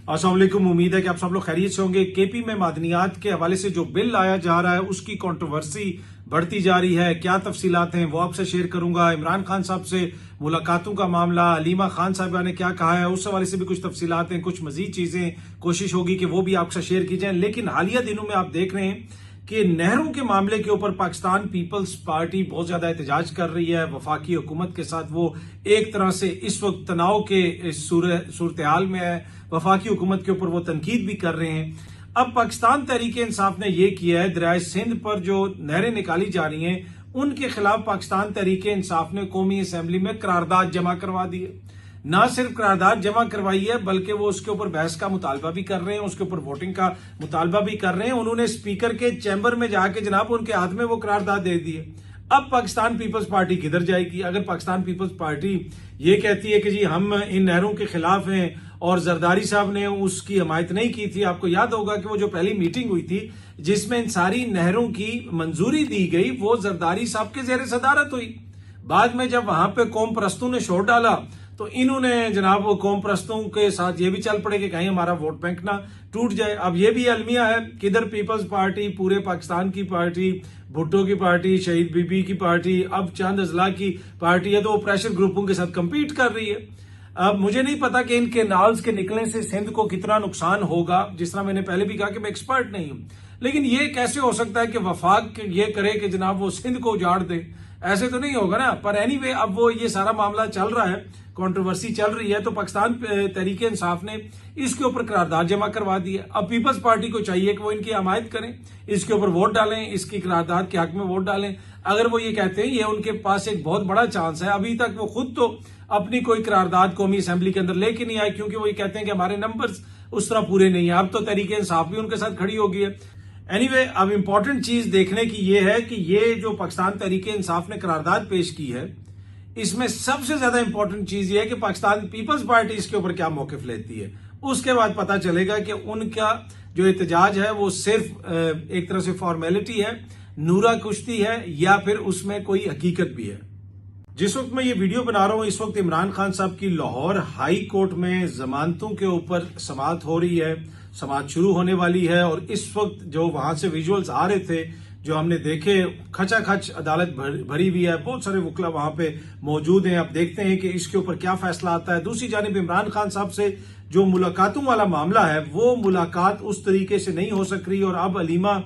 अस्सलाम वालेकुम। उम्मीद है कि आप सब लोग खैरियत से होंगे। केपी में मादनियात के हवाले से जो बिल लाया जा रहा है उसकी कंट्रोवर्सी बढ़ती जा रही है। क्या तफसीलात हैं वो आपसे शेयर करूंगा। इमरान खान साहब से मुलाकातों का मामला, अलीमा खान साहबा ने क्या कहा है उस हवाले से भी कुछ तफसीलात हैं, कुछ मजीद चीजें कोशिश होगी कि वो भी आपसे शेयर की जाए। लेकिन हालिया दिनों में आप देख रहे हैं कि नहरों के मामले के ऊपर पाकिस्तान पीपल्स पार्टी बहुत ज्यादा एहतजाज कर रही है। वफाकी हुकूमत के साथ वो एक तरह से इस वक्त तनाव के सूरत हाल में है। वफाकी हुकूमत के ऊपर वो तनकीद भी कर रहे हैं। अब पाकिस्तान तहरीक इंसाफ ने यह किया है, दरियाए सिंध पर जो नहरें निकाली जा रही हैं उनके खिलाफ पाकिस्तान तहरीक इंसाफ ने कौमी असम्बली में करारदाद जमा करवा दी है। ना सिर्फ करारदाद जमा करवाई है बल्कि वो उसके ऊपर बहस का मुतालबा भी कर रहे हैं, उसके ऊपर वोटिंग का मुतालबा भी कर रहे हैं। उन्होंने स्पीकर के चैम्बर में जाके जनाब उनके हाथ में वो करारदाद दे दी है। अब पाकिस्तान पीपल्स पार्टी किधर जाएगी? अगर पाकिस्तान पीपल्स पार्टी ये कहती है कि जी हम इन नहरों के खिलाफ हैं और जरदारी साहब ने उसकी हमायत नहीं की थी। आपको याद होगा कि वो जो पहली मीटिंग हुई थी जिसमें इन सारी नहरों की मंजूरी दी गई वो जरदारी साहब के जेर सदारत हुई। बाद में जब वहां पे कौम परस्तों ने शोर डाला तो इन्होंने जनाब वो कौम परस्तों के साथ ये भी चल पड़े कि कहीं हमारा वोट बैंक ना टूट जाए। अब ये भी अलमिया है किधर पीपल्स पार्टी, पूरे पाकिस्तान की पार्टी, भुट्टो की पार्टी, शहीद बीबी की पार्टी, अब चंद अजला की पार्टी है तो वो प्रेशर ग्रुपों के साथ कम्पीट कर रही है। अब मुझे नहीं पता कि इन कैनाल्स के निकलने से सिंध को कितना नुकसान होगा। जिस तरह मैंने पहले भी कहा कि मैं एक्सपर्ट नहीं हूं, लेकिन ये कैसे हो सकता है कि वफाक ये करे कि जनाब वो सिंध को उजाड़ दे? ऐसे तो नहीं होगा ना। पर एनीवे अब वो ये सारा मामला चल रहा है, कंट्रोवर्सी चल रही है, तो पाकिस्तान तहरीक इंसाफ ने इसके ऊपर करारदाद जमा करवा दी है। अब पीपल्स पार्टी को चाहिए कि वो इनकी हमायत करें, इसके ऊपर वोट डालें, इसकी करारदाद के हक में वोट डालें। अगर वो ये कहते हैं, ये उनके पास एक बहुत बड़ा चांस है। अभी तक वो खुद तो अपनी कोई करारदाद कौमी असेंबली के अंदर लेके नहीं आए क्योंकि वो ये कहते हैं कि हमारे नंबर्स उस तरह पूरे नहीं है। अब तो तहरीक इंसाफ भी उनके साथ खड़ी हो गई है। एनीवे अब इंपॉर्टेंट चीज देखने की ये है कि ये जो पाकिस्तान तहरीक इंसाफ ने करारदाद पेश की है इसमें सबसे ज्यादा इंपॉर्टेंट चीज ये है कि पाकिस्तान पीपल्स पार्टी इसके ऊपर क्या मौकिफ लेती है। उसके बाद पता चलेगा कि उनका जो एहतजाज है वो सिर्फ एक तरह से फॉर्मेलिटी है, नूरा कुश्ती है, या फिर उसमें कोई हकीकत भी है। जिस वक्त मैं ये वीडियो बना रहा हूं इस वक्त इमरान खान साहब की लाहौर हाई कोर्ट में जमानतों के ऊपर समाअत हो रही है, समाअत शुरू होने वाली है। और इस वक्त जो वहां से विजुअल्स आ रहे थे जो हमने देखे, खचाखच अदालत भरी हुई है, बहुत सारे वकील वहां पे मौजूद हैं। अब देखते हैं कि इसके ऊपर क्या फैसला आता है। दूसरी जानिब इमरान खान साहब से जो मुलाकातों वाला मामला है वो मुलाकात उस तरीके से नहीं हो सक रही और अब अलीमा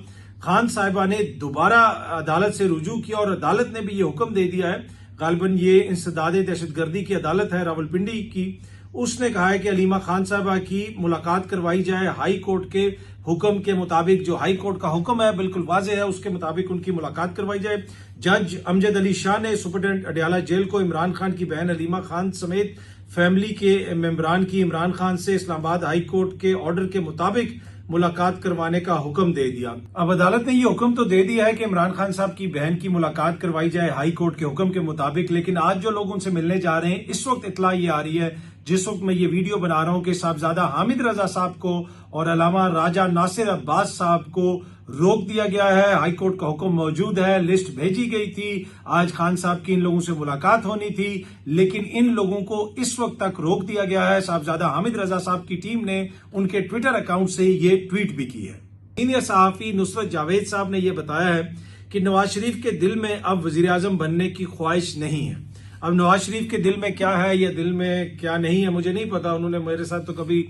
खान साहिबा ने दोबारा अदालत से रुजू किया और अदालत ने भी ये हुक्म दे दिया है, गालिबन ये इंसदाद दहशतगर्दी की अदालत है रावलपिंडी की, उसने कहा है कि अलीमा खान साहिबा की मुलाकात करवाई जाए। हाई कोर्ट के हुक्म के मुताबिक, जो हाई कोर्ट का हुक्म है बिल्कुल वाज़ेह है, उसके मुताबिक उनकी मुलाकात करवाई जाए। जज अमजद अली शाह ने सुपरिटेंडेंट अडयाला जेल को इमरान खान की बहन अलीमा खान समेत फैमिली के मेंबरान की इमरान खान से इस्लामाबाद हाई कोर्ट के ऑर्डर के मुताबिक मुलाकात करवाने का हुक्म दे दिया। अब अदालत ने ये हुक्म तो दे दिया है कि इमरान खान साहब की बहन की मुलाकात करवाई जाए हाई कोर्ट के हुक्म के मुताबिक, लेकिन आज जो लोग उनसे मिलने जा रहे हैं इस वक्त इतला ये आ रही है जिस वक्त मैं ये वीडियो बना रहा हूं कि साहबजादा हामिद रजा साहब को और अलामा राजा नासिर अब्बास साहब को रोक दिया गया है। हाई कोर्ट का हुक्म मौजूद है, लिस्ट भेजी गई थी, आज खान साहब की इन लोगों से मुलाकात होनी थी, लेकिन इन लोगों को इस वक्त तक रोक दिया गया है। साहबजादा हामिद रजा साहब की टीम ने उनके ट्विटर अकाउंट से ये ट्वीट भी की है। सीनियर सहाफी नुसरत जावेद साहब ने यह बताया है कि नवाज शरीफ के दिल में अब वजीर आजम बनने की ख्वाहिश नहीं है। अब नवाज शरीफ के दिल में क्या है या दिल में क्या नहीं है मुझे नहीं पता। उन्होंने मेरे साथ तो कभी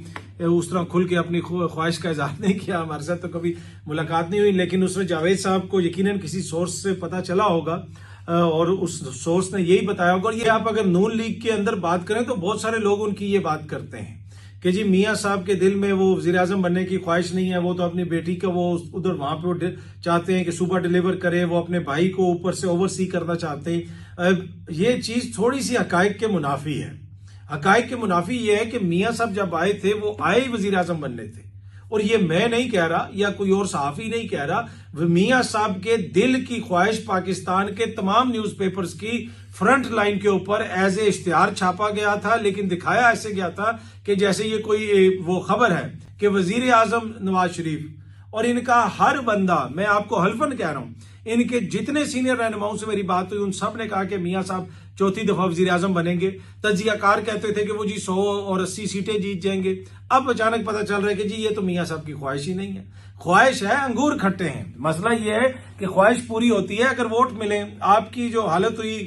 उस तरह खुल के अपनी ख्वाहिश का इजहार नहीं किया, हमारे साथ तो कभी मुलाकात नहीं हुई, लेकिन उसने जावेद साहब को यकीनन किसी सोर्स से पता चला होगा और उस सोर्स ने यही बताया होगा। और ये आप अगर नून लीग के अंदर बात करें तो बहुत सारे लोग उनकी ये बात करते हैं कि जी मियां साहब के दिल में वो वजीर आजम बनने की ख्वाहिश नहीं है, वो तो अपनी बेटी का वो उधर वहां पे चाहते हैं कि सुबह डिलीवर करे, वो अपने भाई को ऊपर से ओवरसी करना चाहते हैं। ये चीज थोड़ी सी हकायक के मुनाफी है। हकायक के मुनाफी ये है कि मियां साहब जब आए थे वो आए वजीर आजम बनने थे, और ये मैं नहीं कह रहा या कोई और सहाफी नहीं कह रहा, मियां साहब के दिल की ख्वाहिश पाकिस्तान के तमाम न्यूज़पेपर्स की फ्रंट लाइन के ऊपर एज ए इश्तिहार छापा गया था, लेकिन दिखाया ऐसे गया था कि जैसे ये कोई वो खबर है कि वजीर आजम नवाज शरीफ और इनका हर बंदा, मैं आपको हल्फन कह रहा हूं, इनके जितने सीनियर रहनुमाओं से मेरी बात हुई उन सब ने कहा कि मियां साहब चौथी दफा वजीर आजम बनेंगे। तजियाकार कहते थे कि वो जी 100 और 80 सीटें जीत जाएंगे। अब अचानक पता चल रहा है कि जी ये तो मियां साहब की ख्वाहिश ही नहीं है। ख्वाहिश है, अंगूर खट्टे हैं। मसला ये है कि ख्वाहिश पूरी होती है अगर वोट मिले। आपकी जो हालत हुई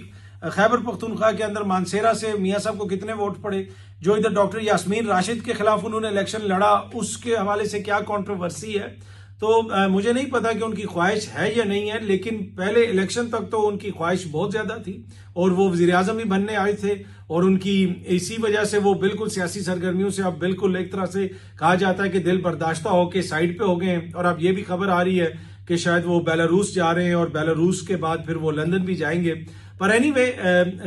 खैबर पख्तूनख्वा के अंदर मानसेरा से, मियां साहब को कितने वोट पड़े। जो इधर डॉक्टर यास्मीन राशिद के खिलाफ उन्होंने इलेक्शन लड़ा, उसके हवाले से क्या कंट्रोवर्सी है। तो मुझे नहीं पता कि उनकी ख्वाहिश है या नहीं है, लेकिन पहले इलेक्शन तक तो उनकी ख्वाहिश बहुत ज्यादा थी और वो वजीर आजम भी बनने आए थे। और उनकी इसी वजह से वो बिल्कुल सियासी सरगर्मियों से अब बिल्कुल एक तरह से कहा जाता है कि दिल बर्दाश्ता होकर साइड पे हो गए हैं। और अब ये भी खबर आ रही है कि शायद वो बेलारूस जा रहे हैं और बेलारूस के बाद फिर वो लंदन भी जाएंगे। पर एनीवे,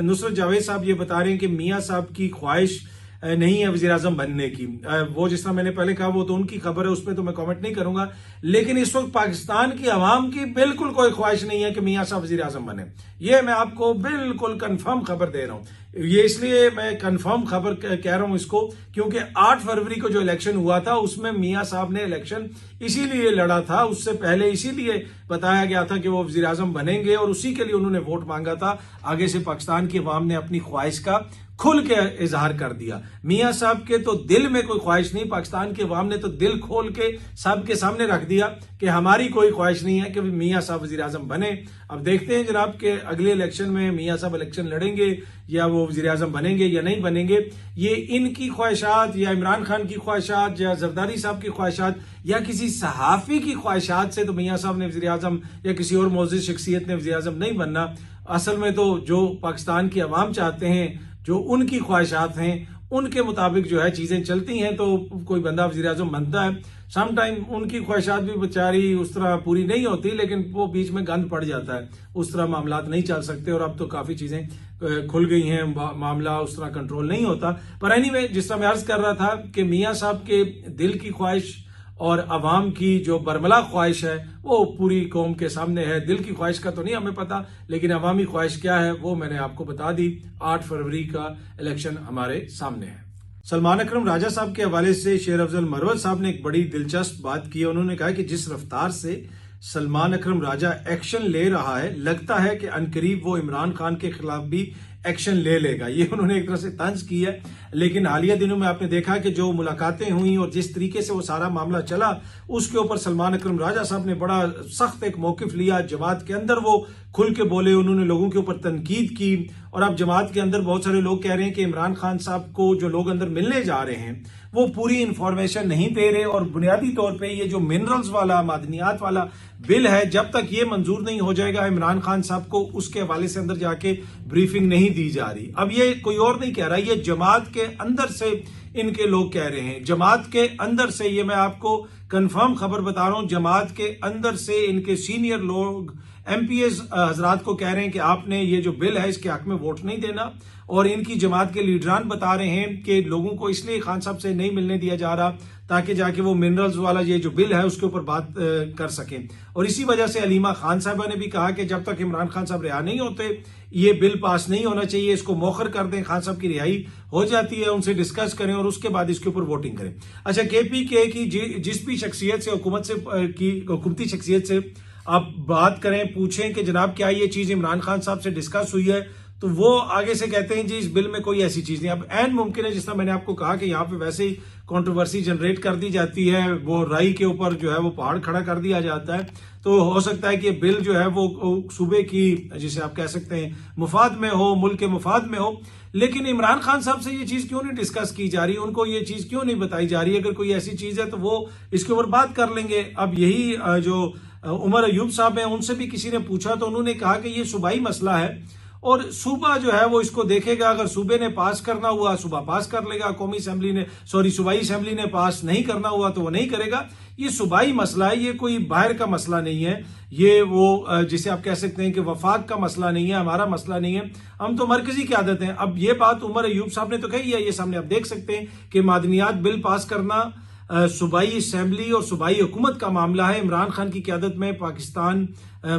नुसरत जावेद साहब ये बता रहे हैं कि मियां साहब की ख्वाहिश नहीं है वजीर आजम बनने की। वो जिस तरह मैंने पहले कहा वो तो उनकी खबर है, उस पर तो मैं कमेंट नहीं करूंगा। लेकिन इस वक्त पाकिस्तान की आवाम की बिल्कुल कोई ख्वाहिश नहीं है कि मियां साहब वजीर आजम बने। ये मैं आपको बिल्कुल कंफर्म खबर दे रहा हूं। ये इसलिए मैं कंफर्म खबर कह रहा हूं इसको क्योंकि 8 फरवरी को जो इलेक्शन हुआ था उसमें मियां साहब ने इलेक्शन इसीलिए लड़ा था, उससे पहले इसीलिए बताया गया था कि वो वजीर आजम बनेंगे और उसी के लिए उन्होंने वोट मांगा था। आगे से पाकिस्तान की अवाम ने अपनी ख्वाहिश का खुल के इजहार कर दिया। मियां साहब के तो दिल में कोई ख्वाहिश नहीं, पाकिस्तान के अवाम ने तो दिल खोल के सबके सामने रख दिया कि हमारी कोई ख्वाहिश नहीं है कि मियां साहब वजीर आजम बने। अब देखते हैं जनाब के अगले इलेक्शन में मियां साहब इलेक्शन लड़ेंगे या वो वजीर आजम बनेंगे या नहीं बनेंगे। ये इनकी ख्वाहिशात या इमरान खान की ख्वाहिशात या जरदारी साहब की ख्वाहिशात या किसी सहाफी की ख्वाहिशात से तो मियां साहब ने वजीर आजम या किसी और मोअज़्ज़िज़ शख्सियत ने वजीर आजम नहीं बनना। असल में तो जो पाकिस्तान की अवाम चाहते हैं, जो उनकी ख्वाहिशात हैं, उनके मुताबिक जो है चीजें चलती हैं तो कोई बंदा वजीर आजम बनता है। सम टाइम उनकी ख्वाहिशात भी बेचारी उस तरह पूरी नहीं होती, लेकिन वो बीच में गंद पड़ जाता है, उस तरह मामलात नहीं चल सकते। और अब तो काफी चीजें खुल गई हैं, मामला उस तरह कंट्रोल नहीं होता। पर एनीवे, जिस तरह मैं अर्ज कर रहा था कि मियां साहब के दिल की ख्वाहिश और अवाम की जो बरमला ख्वाहिश है वो पूरी कौम के सामने है। दिल की ख्वाहिश का तो नहीं हमें पता, लेकिन अवामी ख्वाहिश क्या है वो मैंने आपको बता दी। 8 फरवरी का इलेक्शन हमारे सामने है। सलमान अकरम राजा साहब के हवाले से शेर अफजल मरवत साहब ने एक बड़ी दिलचस्प बात की है। उन्होंने कहा कि जिस रफ्तार से सलमान अकरम राजा एक्शन ले रहा है, लगता है कि अनकरीब वो इमरान खान के खिलाफ भी एक्शन ले लेगा। ये उन्होंने एक तरह से तंज की है। लेकिन हालिया दिनों में आपने देखा कि जो मुलाकातें हुई और जिस तरीके से वो सारा मामला चला, उसके ऊपर सलमान अकरम राजा साहब ने बड़ा सख्त एक मौकिफ लिया। जमात के अंदर वो खुल के बोले, उन्होंने लोगों के ऊपर तनकीद की। और अब जमात के अंदर बहुत सारे लोग कह रहे हैं कि इमरान खान साहब को जो लोग अंदर मिलने जा रहे हैं वो पूरी इंफॉर्मेशन नहीं दे रहे। और बुनियादी तौर पे ये जो मिनरल्स वाला, मादनियात वाला बिल है, जब तक ये मंजूर नहीं हो जाएगा इमरान खान साहब को उसके हवाले से अंदर जाके ब्रीफिंग नहीं दी जा रही। अब ये कोई और नहीं कह रहा, ये जमात के अंदर से इनके लोग कह रहे हैं। जमात के अंदर से, ये मैं आपको कंफर्म खबर बता रहा हूं, जमात के अंदर से इनके सीनियर लोग एमपीएस हजरात को कह रहे हैं कि आपने ये जो बिल है इसके हक में वोट नहीं देना। और इनकी जमात के लीडरान बता रहे हैं कि लोगों को इसलिए खान साहब से नहीं मिलने दिया जा रहा ताकि जाके वो मिनरल्स वाला ये जो बिल है उसके ऊपर बात कर सकें। और इसी वजह से अलीमा खान साहबा ने भी कहा कि जब तक इमरान खान साहब रिहा नहीं होते ये बिल पास नहीं होना चाहिए, इसको मौखर कर दें। खान साहब की रिहाई हो जाती है, उनसे डिस्कस करें और उसके बाद इसके ऊपर वोटिंग करें। अच्छा, केपीके की जिस भी शख्सियत से, हुकूमती शख्सियत से आप बात करें, पूछें कि जनाब क्या ये चीज इमरान खान साहब से डिस्कस हुई है, तो वो आगे से कहते हैं जी इस बिल में कोई ऐसी चीज नहीं। अब एन मुमकिन है, जिस तरह मैंने आपको कहा कि यहाँ पे वैसे ही कंट्रोवर्सी जनरेट कर दी जाती है, वो राई के ऊपर जो है वो पहाड़ खड़ा कर दिया जाता है। तो हो सकता है कि बिल जो है वो सूबे की, जिसे आप कह सकते हैं, मुफाद में हो, मुल्क के मुफाद में हो। लेकिन इमरान खान साहब से ये चीज क्यों नहीं डिस्कस की जा रही, उनको ये चीज क्यों नहीं बताई जा रही? अगर कोई ऐसी चीज है तो वो इसके ऊपर बात कर लेंगे। अब यही जो उमर अयूब साहब हैं, उनसे भी किसी ने पूछा तो उन्होंने कहा कि ये सूबाई मसला है और सूबा जो है वो इसको देखेगा। अगर सूबे ने पास करना हुआ सूबा पास कर लेगा, कौमी असेंबली ने सूबाई असेंबली ने पास नहीं करना हुआ तो वो नहीं करेगा। ये सूबाई मसला है, ये कोई बाहर का मसला नहीं है। ये वो जिसे आप कह सकते हैं कि वफाक का मसला नहीं है, हमारा मसला नहीं है, हम तो मरकजी क़यादत हैं। अब ये बात उमर अयूब साहब ने तो कही है, ये सामने आप देख सकते हैं कि मादनियात बिल पास करना सूबाई असम्बली और सूबाई हुकूमत का मामला है। इमरान खान की क़यादत में पाकिस्तान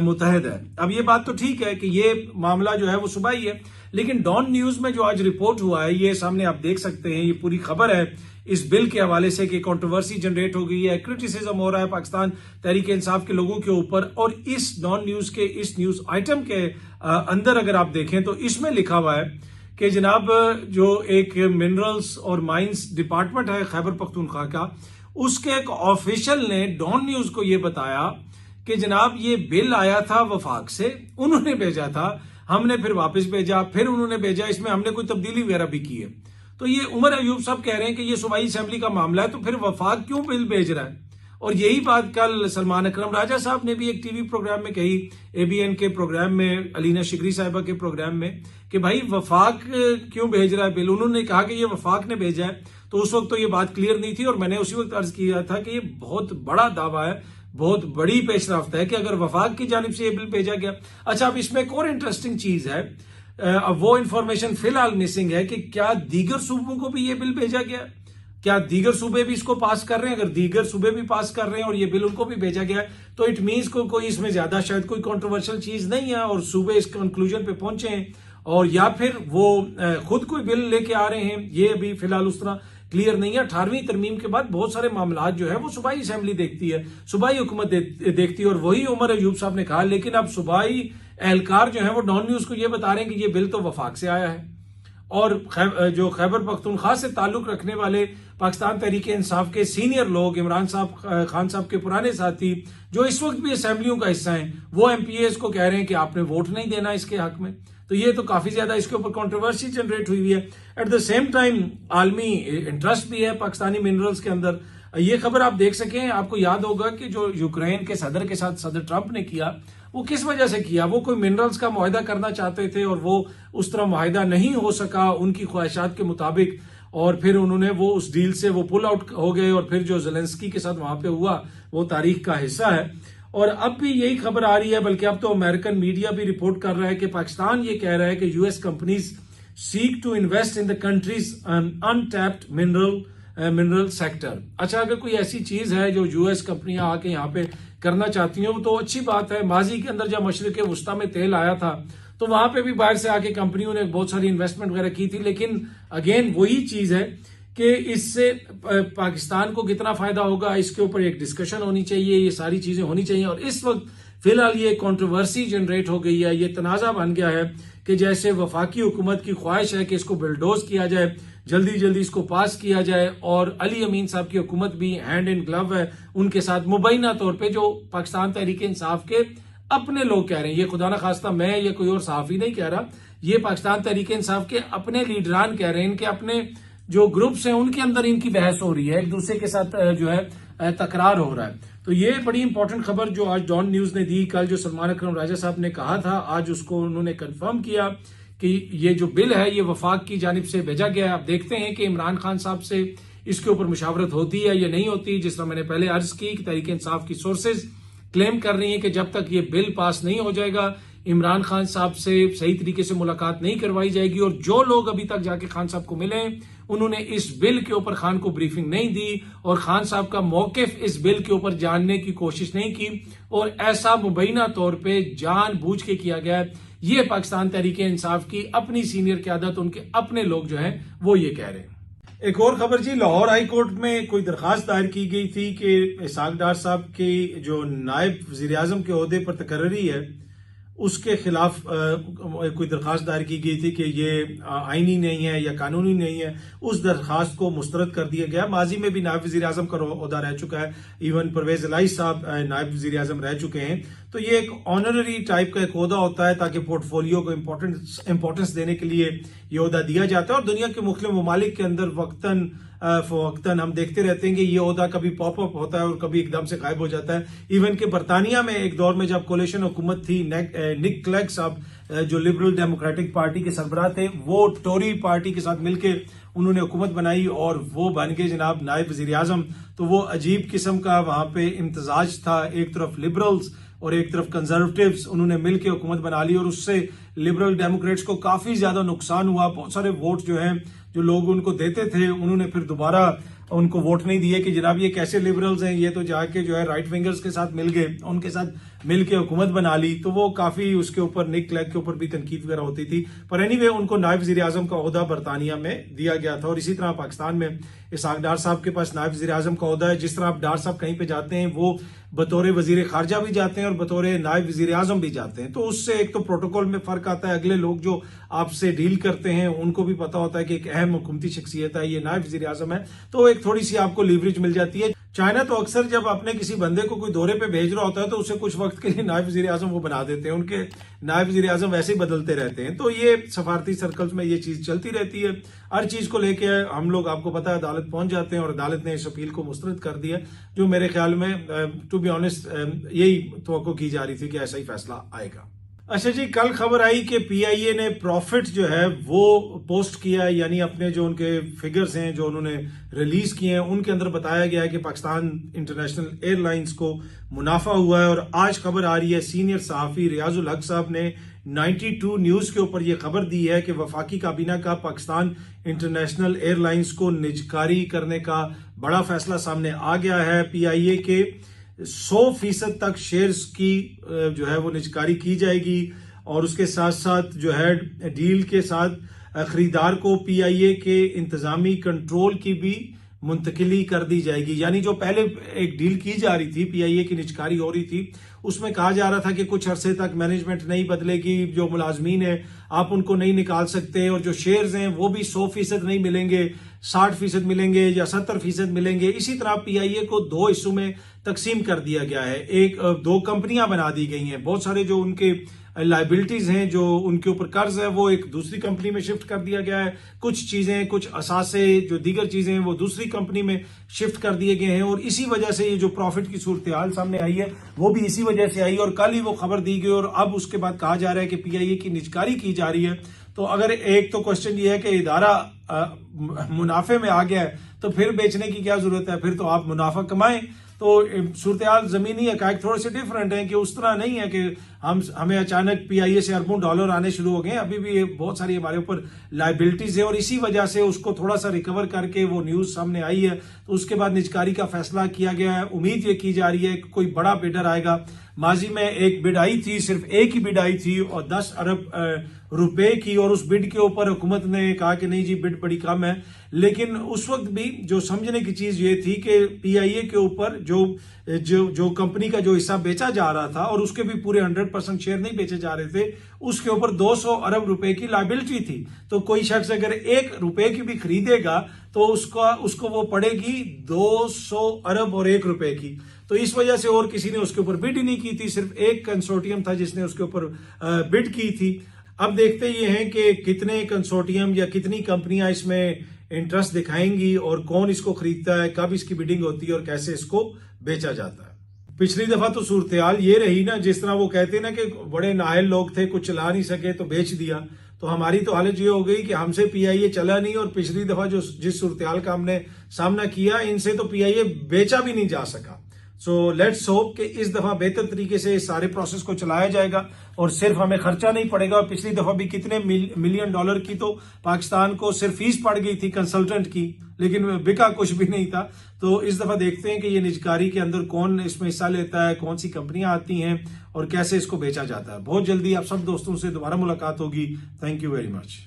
मुत्तहद है। अब ये बात तो ठीक है कि ये मामला जो है वो सूबाई है, लेकिन डॉन न्यूज में जो आज रिपोर्ट हुआ है, ये सामने आप देख सकते हैं, ये पूरी खबर है इस बिल के हवाले से कि कंट्रोवर्सी जनरेट हो गई है, क्रिटिसिज्म हो रहा है पाकिस्तान तहरीक इंसाफ के लोगों के ऊपर। और इस डॉन न्यूज के इस न्यूज आइटम के अंदर अगर आप देखें तो इसमें लिखा हुआ है कि जनाब जो एक मिनरल्स और माइंस डिपार्टमेंट है खैबर पख्तूनख्वा का, उसके एक ऑफिशियल ने डॉन न्यूज को यह बताया कि जनाब ये बिल आया था वफाक से, उन्होंने भेजा था, हमने फिर वापस भेजा, फिर उन्होंने भेजा, इसमें हमने कोई तब्दीली वगैरह भी की है। तो ये उमर अयूब साहब कह रहे हैं कि ये सूबाई असेंबली का मामला है, तो फिर वफाक क्यों बिल भेज रहा है? और यही बात कल सलमान अकरम राजा साहब ने भी एक टीवी प्रोग्राम में कही, एबीएन के प्रोग्राम में, अलीना शिकरी साहिबा के प्रोग्राम में, कि भाई वफाक क्यों भेज रहा है बिल। उन्होंने कहा कि ये वफाक ने भेजा है, तो उस वक्त तो ये बात क्लियर नहीं थी और मैंने उसी वक्त अर्ज किया था कि ये बहुत बड़ा दावा है, बहुत बड़ी पेशरफ्त है कि अगर वफाक की जानिब से ये बिल भेजा गया। अच्छा, अब इसमें एक और इंटरेस्टिंग चीज है, अब वो इंफॉर्मेशन फिलहाल मिसिंग है कि क्या दीगर सूबों को भी ये बिल भेजा गया, क्या दीगर सूबे भी इसको पास कर रहे हैं? अगर दीगर सूबे भी पास कर रहे हैं और ये बिल उनको भी भेजा गया है, तो इट मीन्स कोई इसमें ज्यादा शायद कोई कंट्रोवर्शियल चीज नहीं है और सूबे इस कंक्लूजन पे पहुंचे हैं, और या फिर वो खुद कोई बिल लेके आ रहे हैं। ये अभी फिलहाल उस तरह क्लियर नहीं है। 18वीं तरमीम के बाद बहुत सारे मामला जो है वो सूबाई असेंबली देखती है, सूबाई हुकूमत देखती है, और वही उमर अयूब साहब ने कहा। लेकिन अब सूबाई एहलकार जो है वो डॉन न्यूज को ये बता रहे हैं कि ये बिल तो वफाक से आया है। और जो खैबर पख्तूनख्वा से ताल्लुक रखने वाले पाकिस्तान तहरीक इंसाफ के सीनियर लोग, इमरान खान साहब के पुराने साथी जो इस वक्त भी असेंबलियों का हिस्सा हैं, वो एमपीएस को कह रहे हैं कि आपने वोट नहीं देना इसके हक में। तो ये तो काफी ज्यादा इसके ऊपर कंट्रोवर्सी जनरेट हुई है। एट द सेम टाइम आलमी इंटरेस्ट भी है पाकिस्तानी मिनरल्स के अंदर। ये खबर आप देख सकें, आपको याद होगा कि जो यूक्रेन के सदर के साथ सदर ट्रंप ने किया, वो किस वजह से किया? वो कोई मिनरल्स का मुआहिदा करना चाहते थे और वो उस तरह मुआहिदा नहीं हो सका उनकी ख्वाहिशात के मुताबिक, और फिर उन्होंने वो उस डील से वो पुल आउट हो गए, और फिर जो ज़ेलेंस्की के साथ वहां पे हुआ वो तारीख का हिस्सा है। और अब भी यही खबर आ रही है, बल्कि अब तो अमेरिकन मीडिया भी रिपोर्ट कर रहा है कि पाकिस्तान ये कह रहा है कि US companies seek to invest in the countries untapped mineral sector. अच्छा, अगर कोई ऐसी चीज है जो यूएस कंपनियां आके यहाँ पे करना चाहती हैं तो अच्छी बात है। माजी के अंदर जब मशरिक वस्ता में तेल आया था तो वहां पे भी बाहर से आके कंपनियों ने बहुत सारी इन्वेस्टमेंट वगैरह की थी, लेकिन अगेन वही चीज है कि इससे पाकिस्तान को कितना फायदा होगा, इसके ऊपर एक डिस्कशन होनी चाहिए, ये सारी चीजें होनी चाहिए। और इस वक्त फिलहाल ये कंट्रोवर्सी जनरेट हो गई है, ये तनाजा बन गया है कि जैसे वफाकी हुकूमत की ख्वाहिश है कि इसको बिल्डोज किया जाए, जल्दी जल्दी इसको पास किया जाए, और अली अमीन साहब की हुकूमत भी हैंड इन ग्लव है उनके साथ, मुबैना तौर पे जो पाकिस्तान तहरीक इंसाफ के अपने लोग कह रहे हैं। ये खुदा ना खास्ता मैं या कोई और सहाफी नहीं कह रहा, ये पाकिस्तान तहरीक इंसाफ के अपने लीडरान कह रहे हैं, इनके अपने जो ग्रुप्स हैं उनके अंदर इनकी बहस हो रही है, एक दूसरे के साथ जो है तकरार हो रहा है। तो ये बड़ी इंपॉर्टेंट खबर जो आज डॉन न्यूज ने दी, कल जो सलमान अकरम राजा साहब ने कहा था, आज उसको उन्होंने कंफर्म किया कि ये जो बिल है ये वफाक की जानिब से भेजा गया है। अब देखते हैं कि इमरान खान साहब से इसके ऊपर मुशावरत होती है या नहीं होती। जिस तरह मैंने पहले अर्ज की कि तहरीक इंसाफ की सोर्सेज क्लेम कर रही है कि जब तक ये बिल पास नहीं हो जाएगा इमरान खान साहब से सही तरीके से मुलाकात नहीं करवाई जाएगी। और जो लोग अभी तक जाके खान साहब को मिले उन्होंने इस बिल के ऊपर खान को ब्रीफिंग नहीं दी और खान साहब का मौकिफ इस बिल के ऊपर जानने की कोशिश नहीं की, और ऐसा मुबैना तौर पे जानबूझ के किया गया है। ये पाकिस्तान तहरीक इंसाफ की अपनी सीनियर क़यादत, उनके अपने लोग जो हैं वो ये कह रहे हैं। एक और खबर जी, लाहौर हाई कोर्ट में कोई दरखास्त दायर की गई थी कि इसहाक डार साहब की जो नायब वज़ीर आज़म के ओहदे पर तकर्री है उसके खिलाफ कोई दरखास्त दायर की गई थी कि ये आईनी नहीं है या कानूनी नहीं है। उस दरखास्त को मुस्तरद कर दिया गया। माजी में भी नायब वज़ीर आज़म का ओहदा रह चुका है, इवन परवेज इलाही साहब नायब वज़ीर आज़म रह चुके हैं। तो ये एक ऑनररी टाइप का एक ओहदा होता है ताकि पोर्टफोलियो को इंपॉर्टेंस देने के लिए ये ओहदा दिया जाता है। और दुनिया के मुख्तलिफ ममालिक के अंदर वक्तन हम देखते रहते हैं कि ये ओहदा कभी पॉपअप होता है और कभी एकदम से गायब हो जाता है। इवन के बरतानिया में एक दौर में जब कोलिशन हुकूमत थी, निक क्लेग साहब जो लिबरल डेमोक्रेटिक पार्टी के सरबराह थे, वो टोरी पार्टी के साथ मिलकर उन्होंने हुकूमत बनाई और वो बन गए जनाब नायब वज़ीर आज़म। तो वो अजीब किस्म का वहां पे इम्तजाज था, एक तरफ लिबरल्स और एक तरफ कंजर्वेटिव्स, उन्होंने मिलकर हुकूमत बना ली और उससे लिबरल डेमोक्रेट्स को काफी ज्यादा नुकसान हुआ। बहुत सारे वोट जो हैं जो लोग उनको देते थे उन्होंने फिर दोबारा उनको वोट नहीं दिए कि जनाब ये कैसे लिबरल्स हैं, ये तो जाके जो है राइट विंगर्स के साथ मिल गए, उनके साथ मिलके हुकूमत बना ली। तो वो काफी उसके ऊपर निक क्लेग के ऊपर भी तनकीद वगैरह होती थी। पर एनीवे उनको नायब वज़ीर आज़म का ओहदा बरतानिया में दिया गया था। और इसी तरह पाकिस्तान में इसहाक डार साहब के पास नायब वज़ीर आज़म का ओहदा है। जिस तरह आप डार साहब कहीं पे जाते हैं वो बतौर वजीर खारजा भी जाते हैं और बतौर नायब वज़ीर आज़म भी जाते हैं। तो उससे एक तो प्रोटोकॉल में फर्क आता है, अगले लोग जो आपसे डील करते हैं उनको भी पता होता है कि एक अहम हुकूमती शख्सियत है, ये नायब वज़ीर आज़म है, तो एक थोड़ी सी आपको लीवरेज मिल जाती है। चाइना तो अक्सर जब अपने किसी बंदे को कोई दौरे पे भेज रहा होता है तो उसे कुछ वक्त के लिए नायब वज़ीर आज़म वो बना देते हैं, उनके नायब वज़ीर आज़म वैसे ही बदलते रहते हैं। तो ये सफारती सर्कल्स में ये चीज चलती रहती है। हर चीज को लेके हम लोग, आपको पता है, अदालत पहुंच जाते हैं और अदालत ने इस अपील को मुस्तरद कर दिया, जो मेरे ख्याल में टू बी ऑनेस्ट यही तवक्को की जा रही थी कि ऐसा ही फैसला आएगा। अच्छा जी, कल खबर आई कि पीआईए ने प्रॉफिट जो है वो पोस्ट किया है, यानी अपने जो उनके फिगर्स हैं जो उन्होंने रिलीज किए हैं उनके अंदर बताया गया है कि पाकिस्तान इंटरनेशनल एयरलाइंस को मुनाफा हुआ है। और आज खबर आ रही है, सीनियर सहाफी रियाजुल हक साहब ने 92 न्यूज के ऊपर यह खबर दी है कि वफाकी काबीना का पाकिस्तान इंटरनेशनल एयरलाइंस को निजकारी करने का बड़ा फैसला सामने आ गया है। पीआईए के 100% तक शेयर्स की जो है वो निजकारी की जाएगी और उसके साथ साथ जो है डील के साथ खरीदार को पीआईए के इंतजामी कंट्रोल की भी मुंतकिली कर दी जाएगी। यानी जो पहले एक डील की जा रही थी, पीआईए की निजकारी हो रही थी, उसमें कहा जा रहा था कि कुछ अरसे तक मैनेजमेंट नहीं बदलेगी, जो मुलाजमीन है आप उनको नहीं निकाल सकते, और जो शेयर्स हैं वो भी 100% नहीं मिलेंगे, 60% मिलेंगे या 70% मिलेंगे। इसी तरह पीआईए को 2 हिस्सों में तकसीम कर दिया गया है। 2 कंपनियां बना दी गई हैं। बहुत सारे जो उनके लाइबिलिटीज हैं, जो उनके ऊपर कर्ज है, वो एक दूसरी कंपनी में शिफ्ट कर दिया गया है। कुछ चीजें, कुछ असासे, जो दीगर चीजें हैं वो दूसरी कंपनी में शिफ्ट कर दिए गए हैं। और इसी वजह से ये जो प्रॉफिट की सूरत हाल सामने आई है वो भी इसी वजह से आई, और कल ही वो खबर दी गई और अब उसके बाद कहा जा रहा है कि पीआईए की निजकारी की जा रही है। तो अगर एक तो क्वेश्चन ये है कि इदारा मुनाफे में आ गया है तो फिर बेचने की क्या जरूरत है, फिर तो आप मुनाफा कमाएं। तो सूरत हाल जमीनी हकायक थोड़े से डिफरेंट हैं कि उस तरह नहीं है कि हमें अचानक पीआईए से अरबों डॉलर आने शुरू हो गए। अभी भी बहुत सारी हमारे ऊपर लाइबिलिटीज है और इसी वजह से उसको थोड़ा सा रिकवर करके वो न्यूज सामने आई है। तो उसके बाद निजकारी का फैसला किया गया है। उम्मीद ये की जा रही है कि कोई बड़ा बिडर आएगा। माजी में एक बिड आई थी, सिर्फ एक ही बिड आई थी और 10 अरब रुपए की, और उस बिड के ऊपर हुकूमत ने कहा कि नहीं जी बिड बड़ी कम है। लेकिन उस वक्त भी जो समझने की चीज ये थी कि पीआईए के ऊपर जो कंपनी का जो हिस्सा बेचा जा रहा था, और उसके भी पूरे 100% शेयर नहीं बेचे जा रहे थे, उसके ऊपर 200 अरब रुपए की लायबिलिटी थी। तो कोई शख्स अगर 1 रुपए की भी खरीदेगा तो उसको वो पड़ेगी 200 अरब और 1 रुपए की। तो इस वजह से और किसी ने उसके ऊपर बिड ही नहीं की थी, सिर्फ एक कंसोर्टियम था जिसने उसके ऊपर बिड की थी। अब देखते ये हैं कि कितने कंसोर्टियम या कितनी कंपनियां इसमें इंटरेस्ट दिखाएंगी और कौन इसको खरीदता है, कब इसकी बिडिंग होती है और कैसे इसको बेचा जाता है। पिछली दफा तो सूरत हाल ये रही ना, जिस तरह वो कहते हैं ना कि बड़े नाहल लोग थे, कुछ चला नहीं सके तो बेच दिया। तो हमारी तो हालत ये हो गई कि हमसे पीआईए चला नहीं, और पिछली दफा जिस सूरत हाल का हमने सामना किया, इनसे तो पीआईए बेचा भी नहीं जा सका। सो लेट्स होप कि इस दफा बेहतर तरीके से इस सारे प्रोसेस को चलाया जाएगा और सिर्फ हमें खर्चा नहीं पड़ेगा। और पिछली दफा भी कितने मिलियन डॉलर की तो पाकिस्तान को सिर्फ फीस पड़ गई थी कंसल्टेंट की, लेकिन बिका कुछ भी नहीं था। तो इस दफा देखते हैं कि ये निजकारी के अंदर कौन इसमें हिस्सा लेता है, कौन सी कंपनियां आती हैं और कैसे इसको बेचा जाता है। बहुत जल्दी आप सब दोस्तों से दोबारा मुलाकात होगी। Thank you very much.